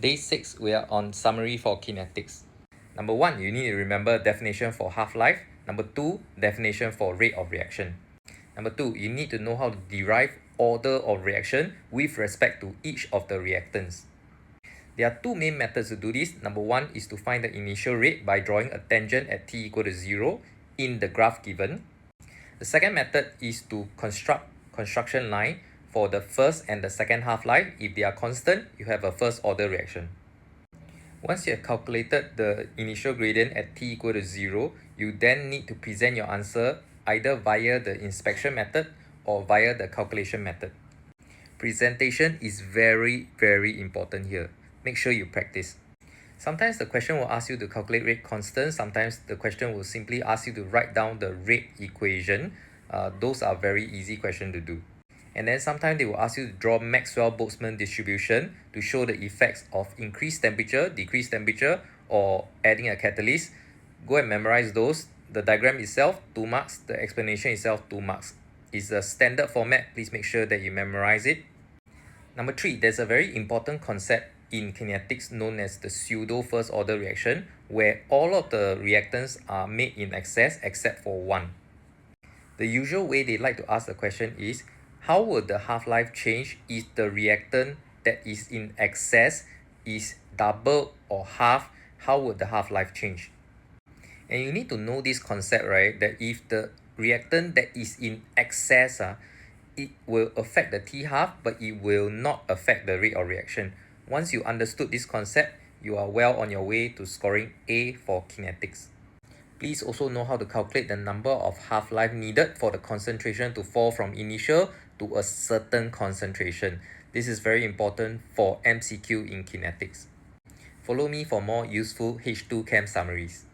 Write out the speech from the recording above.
Day 6, we are on summary for kinetics. Number 1, you need to remember definition for half-life. Number 2, definition for rate of reaction. Number 2, you need to know how to derive order of reaction with respect to each of the reactants. There are two main methods to do this. Number 1 is to find the initial rate by drawing a tangent at t equal to 0 in the graph given. The second method is to construct construction line for the first and the second half-life. If they are constant, you have a first order reaction. Once you have calculated the initial gradient at t equal to 0, you then need to present your answer either via the inspection method or via the calculation method. Presentation is very important here. Make sure you practice. Sometimes the question will ask you to calculate rate constant. Sometimes the question will simply ask you to write down the rate equation. Those are very easy questions to do. And then sometimes they will ask you to draw Maxwell-Boltzmann distribution to show the effects of increased temperature, decreased temperature, or adding a catalyst. Go and memorize those. The diagram itself, 2 marks. The explanation itself, 2 marks. It's a standard format. Please make sure that you memorize it. Number 3, there's a very important concept in kinetics known as the pseudo first order reaction, where all of the reactants are made in excess except for one. The usual way they like to ask the question is, how would the half-life change if the reactant that is in excess is double or half? How would the half-life change? And you need to know this concept, right? That if the reactant that is in excess, it will affect the t-half, but it will not affect the rate of reaction. Once you understood this concept, you are well on your way to scoring A for kinetics. Please also know how to calculate the number of half-life needed for the concentration to fall from initial to a certain concentration. This is very important for MCQ in kinetics. Follow me for more useful H2 Chem summaries.